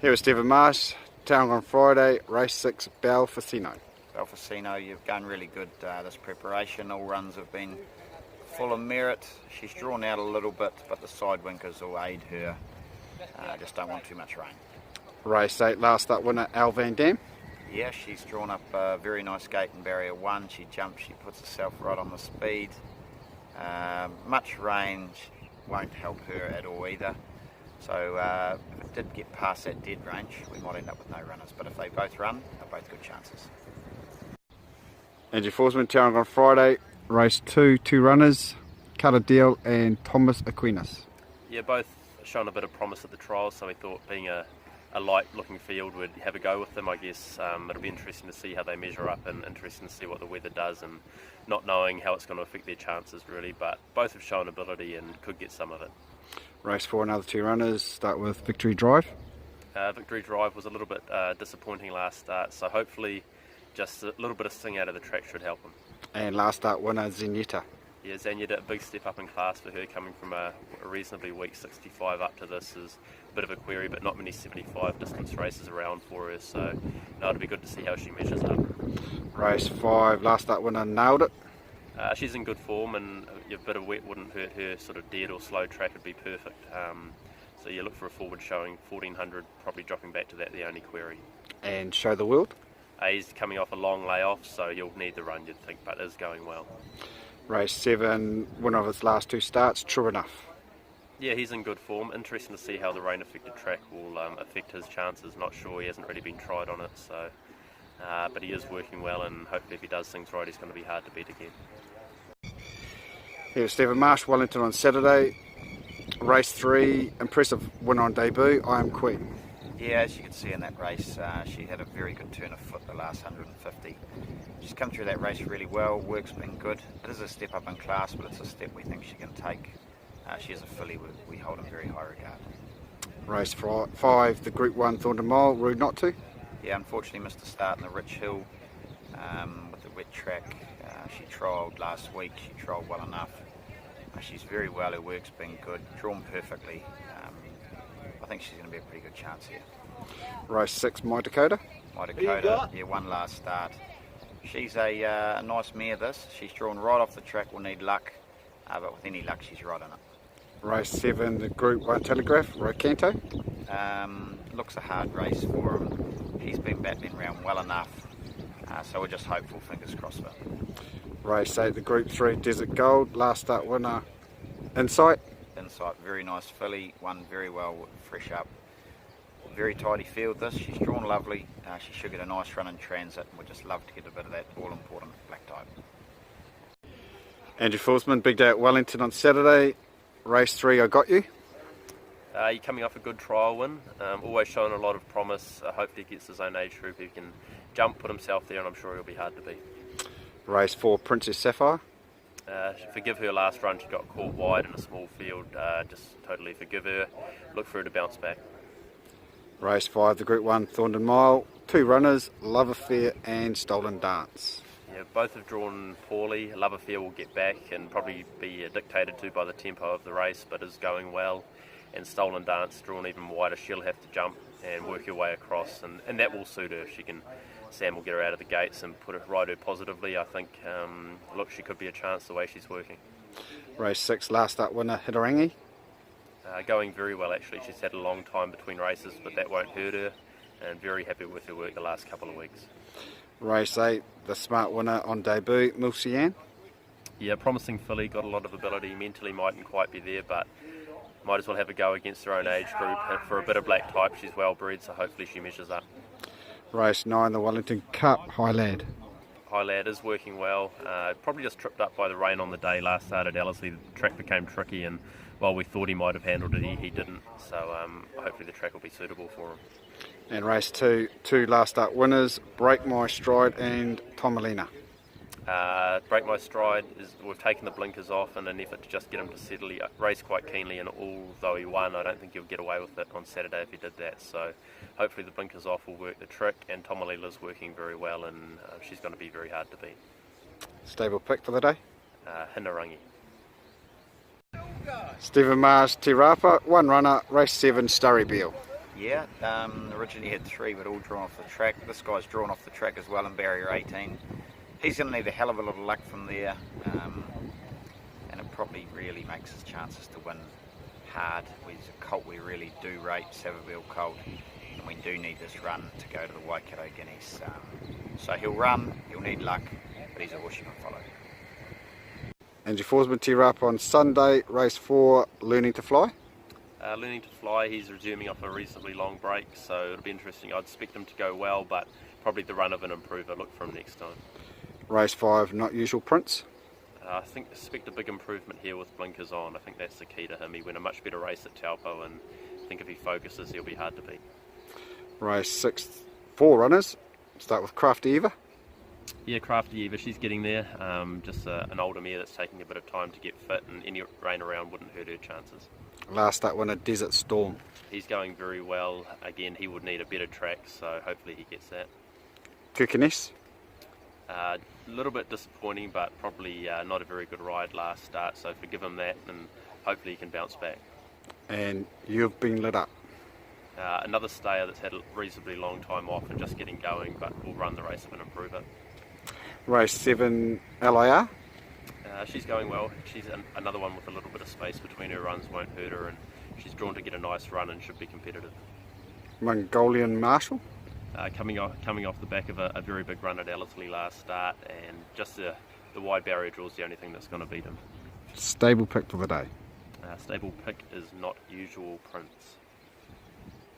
Here is Stephen Marsh, Tauranga on Friday, race 6, Belfacino. Belfacino, you've done really good this preparation. All runs have been full of merit. She's drawn out a little bit, but the side winkers will aid her. Just don't want too much rain. Race 8, last up winner, Al Van Dam. Yeah, she's drawn up a very nice gate in barrier 1. She jumps, she puts herself right on the speed. Much range won't help her at all either. So if it did get past that dead range, we might end up with no runners. But if they both run, they're both good chances. Andrew Forsman, Tauranga on Friday, race 2, 2 runners, Cutter Deal and Thomas Aquinas. Yeah, both shown a bit of promise at the trials, so we thought being a light looking field would have a go with them. I guess it'll be interesting to see how they measure up and interesting to see what the weather does, and not knowing how it's going to affect their chances really, but both have shown ability and could get some of it. Race 4, another 2 runners, start with Victory Drive. Victory Drive was a little bit disappointing last start, so hopefully just a little bit of sting out of the track should help them. And last start winner, Zenyatta. Yeah, Zenyatta, a big step up in class for her, coming from a reasonably weak 65 up to this is a bit of a query, but not many 75 distance races around for her, so no, it'll be good to see how she measures up. Race 5, last start winner, Nailed It. She's in good form, and a bit of wet wouldn't hurt her. Sort of dead or slow track would be perfect. So you look for a forward showing, 1400, probably dropping back to that, the only query. And Show the World. He's coming off a long layoff, so you'll need the run, you'd think, but is going well. Race 7, winner of his last 2 starts, True Enough. Yeah, he's in good form. Interesting to see how the rain-affected track will affect his chances. Not sure, he hasn't really been tried on it, so but he is working well, and hopefully if he does things right, he's going to be hard to beat again. Here's Stephen Marsh, Wellington on Saturday. Race 3, impressive winner on debut, I Am Queen. Yeah, as you can see in that race, she had a very good turn of foot the last 150. She's come through that race really well, work's been good. It is a step up in class, but it's a step we think she can take. She is a filly we hold in very high regard. Race 5, the Group 1 Thornton Mile, rude not to. Yeah, unfortunately missed the start in the Rich Hill with the wet track. She trialled last week, she trialled well enough. She's very well, her work's been good, drawn perfectly. I think she's going to be a pretty good chance here. Race 6, My Dakota. My Dakota, yeah, one last start. She's a nice mare this. She's drawn right off the track, will need luck, but with any luck she's right in it. Race 7, the Group 1 Telegraph, Rocanto. Looks a hard race for him. He's been battling around well enough, so we're just hopeful, fingers crossed for him. Race 8, the Group 3 Desert Gold, last start winner, Insight. Insight, very nice filly, won very well, fresh up. Very tidy field this, she's drawn lovely, she should get a nice run in transit, and we'd just love to get a bit of that all-important black type. Andrew Forsman, big day at Wellington on Saturday. Race 3, I Got You. You're coming off a good trial win, always showing a lot of promise. Hopefully he gets his own age group, he can jump, put himself there, and I'm sure he'll be hard to beat. Race 4, Princess Sapphire. Forgive her last run, she got caught wide in a small field, just totally forgive her, look for her to bounce back. Race 5, the Group 1 Thornton Mile, 2 runners, Love Affair and Stolen Dance. Yeah, both have drawn poorly. Love Affair will get back and probably be dictated to by the tempo of the race, but is going well. And Stolen Dance, drawn even wider, she'll have to jump and work her way across, and that will suit her if she can. Sam will get her out of the gates and ride her positively. I think, look, she could be a chance the way she's working. Race 6, last up winner, Hitarangi. Going very well actually. She's had a long time between races, but that won't hurt her, and very happy with her work the last couple of weeks. Race 8, the smart winner on debut, Mulcian. Yeah, promising filly, got a lot of ability, mentally mightn't quite be there, but might as well have a go against her own age group. For a bit of black type, she's well bred, so hopefully she measures up. Race 9, the Wellington Cup, High Lad. High Lad is working well, probably just tripped up by the rain on the day last start at Ellerslie. The track became tricky, and while we thought he might have handled it, he didn't, so hopefully the track will be suitable for him. And race 2, 2 last start winners, Break My Stride and Tomalina. Break My Stride, we've taken the blinkers off in an effort to just get him to settle. He raced quite keenly, and although he won, I don't think he'll get away with it on Saturday if he did that. So hopefully the blinkers off will work the trick, and Tomalila's working very well, and she's going to be very hard to beat. Stable pick for the day? Hinarangi. Stephen Marsh, Te Rapa, 1 runner, race 7, Starry Beale. Yeah, originally had 3, but all drawn off the track. This guy's drawn off the track as well in barrier 18. He's going to need a hell of a lot of luck from there, and it probably really makes his chances to win hard. He's a colt we really do rate, Savabeel colt, and we do need this run to go to the Waikato Guineas. So he'll run, he'll need luck, but he's a horse you can follow. And your four's Te Rapa on Sunday, race 4, Learning to Fly. Learning to Fly, he's resuming off a reasonably long break, so it'll be interesting. I'd expect him to go well, but probably the run of an improver. Look for him next time. Race 5, Not Usual Prince. I expect a big improvement here with blinkers on. I think that's the key to him. He went a much better race at Taupo, and I think if he focuses, he'll be hard to beat. Race 6, 4 runners. Start with Crafty Eva. Yeah, Crafty Eva, she's getting there. Just an older mare that's taking a bit of time to get fit, and any rain around wouldn't hurt her chances. Last up winner, Desert Storm. He's going very well. Again, he would need a better track, so hopefully he gets that. Kukanes. A little bit disappointing, but probably not a very good ride last start, so forgive him that, and hopefully he can bounce back. And You've Been Lit Up. Another stayer that's had a reasonably long time off and just getting going, but will run the race of an improver. Race 7, LIR. She's going well. She's another one with a little bit of space between her runs, won't hurt her, and she's drawn to get a nice run and should be competitive. Mongolian Marshal. Coming off the back of a very big run at Ellerslie last start, and just the wide barrier draw is the only thing that's going to beat him. Stable pick for the day. Stable pick is Not Usual Prince.